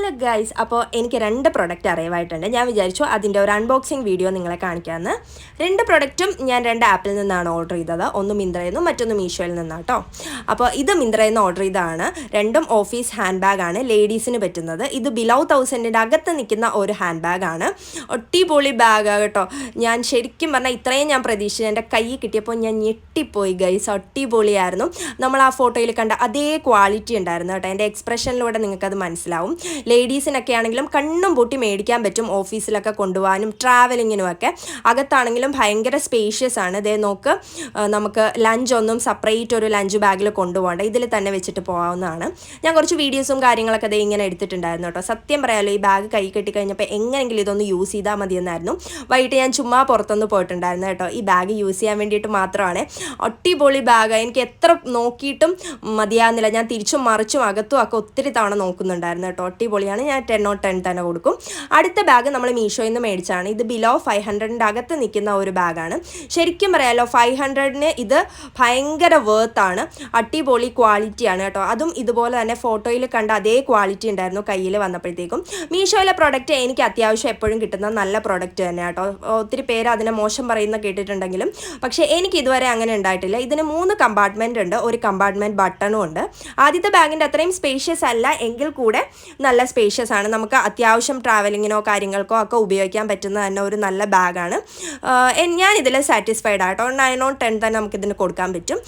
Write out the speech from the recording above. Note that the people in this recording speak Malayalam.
ഹലോ ഗൈസ്, അപ്പോൾ എനിക്ക് 2 പ്രൊഡക്റ്റ് അറിവായിട്ടുണ്ട്. ഞാൻ വിചാരിച്ചു അതിൻ്റെ ഒരു അൺബോക്സിങ് വീഡിയോ നിങ്ങളെ കാണിക്കാമെന്ന്. 2 പ്രൊഡക്റ്റും ഞാൻ 2 ആപ്പിൽ നിന്നാണ് ഓർഡർ ചെയ്തത്. ഒന്ന് മിന്ത്രയിൽ നിന്നും മറ്റൊന്ന് മീഷോയിൽ നിന്നാണ് കേട്ടോ. അപ്പോൾ ഇത് മിന്ത്രയിൽ നിന്ന് ഓർഡർ ചെയ്തതാണ്. രണ്ടും ഓഫീസ് ഹാൻഡ് ബാഗാണ്, ലേഡീസിന് പറ്റുന്നത്. ഇത് ബിലോ 1000 അകത്ത് നിൽക്കുന്ന ഒരു ഹാൻഡ് ബാഗാണ്. ഒട്ടിപൊളി ബാഗാണ് കേട്ടോ. ഞാൻ ശരിക്കും പറഞ്ഞാൽ ഇത്രയും ഞാൻ പ്രതീക്ഷിച്ചു. എൻ്റെ കൈ കിട്ടിയപ്പോൾ ഞാൻ ഞെട്ടിപ്പോയി ഗൈസ്. ഒട്ടിപൊളിയായിരുന്നു. നമ്മൾ ആ ഫോട്ടോയിൽ കണ്ട അതേ ക്വാളിറ്റി ഉണ്ടായിരുന്നു കേട്ടോ. എൻ്റെ എക്സ്പ്രഷനിലൂടെ നിങ്ങൾക്കത് മനസ്സിലാവും. ലേഡീസിനൊക്കെ ആണെങ്കിലും കണ്ണും പൂട്ടി മേടിക്കാൻ പറ്റും, ഓഫീസിലൊക്കെ കൊണ്ടുപോകാനും ട്രാവലിങ്ങിനുമൊക്കെ. അകത്താണെങ്കിലും ഭയങ്കര സ്പേഷ്യസ് ആണ്. ഇതേ നോക്ക്, നമുക്ക് ലഞ്ചൊന്നും സെപ്പറേറ്റ് ഒരു ലഞ്ച് ബാഗിൽ കൊണ്ടുപോകണ്ട, ഇതിൽ തന്നെ വെച്ചിട്ട് പോകാവുന്നതാണ്. ഞാൻ കുറച്ച് വീഡിയോസും കാര്യങ്ങളൊക്കെ അതേ ഇങ്ങനെ എടുത്തിട്ടുണ്ടായിരുന്നു കേട്ടോ. സത്യം പറയാമല്ലോ, ഈ ബാഗ് കൈ കെട്ടിക്കഴിഞ്ഞപ്പോൾ എങ്ങനെയെങ്കിലും ഇതൊന്ന് യൂസ് ചെയ്താൽ മതിയെന്നായിരുന്നു. വൈകിട്ട് ഞാൻ ചുമ്മാ പുറത്തൊന്ന് പോയിട്ടുണ്ടായിരുന്നു കേട്ടോ, ഈ ബാഗ് യൂസ് ചെയ്യാൻ വേണ്ടിയിട്ട് മാത്രമാണ്. ഒട്ടിപൊളി ബാഗ്. എനിക്ക് എത്ര നോക്കിയിട്ടും മതിയാകുന്നില്ല. ഞാൻ തിരിച്ചും മറിച്ചും അകത്തും ഒക്കെ ഒത്തിരി തവണ നോക്കുന്നുണ്ടായിരുന്നു കേട്ടോ. ഒട്ടിപൊളിയാണ്. ഞാൻ 10/10 തന്നെ കൊടുക്കും. അടുത്ത ബാഗ് നമ്മൾ മീഷോയിൽ നിന്ന് മേടിച്ചാണ്. ഇത് ബിലോ 500 അകത്ത് നിൽക്കുന്ന ഒരു ബാഗാണ്. ശരിക്കും പറയാമല്ലോ, 500 ഇത് ഭയങ്കര വേർത്താണ്. അടിപൊളി ക്വാളിറ്റിയാണ് കേട്ടോ. അതും ഇതുപോലെ തന്നെ ഫോട്ടോയിൽ കണ്ട അതേ ക്വാളിറ്റി ഉണ്ടായിരുന്നു കയ്യിൽ വന്നപ്പോഴത്തേക്കും. മീഷോയിലെ പ്രൊഡക്റ്റ് എനിക്ക് അത്യാവശ്യം എപ്പോഴും കിട്ടുന്ന നല്ല പ്രൊഡക്റ്റ് തന്നെ കേട്ടോ. ഒത്തിരി പേര് അതിനെ മോശം പറയുന്ന കേട്ടിട്ടുണ്ടെങ്കിലും പക്ഷേ എനിക്ക് ഇതുവരെ അങ്ങനെ ഉണ്ടായിട്ടില്ല. ഇതിന് 3 കമ്പാർട്ട്മെൻ്റ് ഉണ്ട്, ഒരു കമ്പാർട്ട്മെൻറ്റ് ബട്ടണും ഉണ്ട്. ആദ്യത്തെ ബാഗിൻ്റെ അത്രയും സ്പേഷ്യസ് അല്ല എങ്കിൽ കൂടെ നല്ല സ്പേഷ്യസ് ആണ്. നമുക്ക് അത്യാവശ്യം ട്രാവലിങ്ങിനോ കാര്യങ്ങൾക്കോ ഒക്കെ ഉപയോഗിക്കാൻ പറ്റുന്ന തന്നെ ഒരു നല്ല ബാഗാണ്. ഞാൻ ഇതിൽ സാറ്റിസ്ഫൈഡ് ആട്ടോ. 9/10 തന്നെ നമുക്കിതിന് കൊടുക്കാൻ പറ്റും.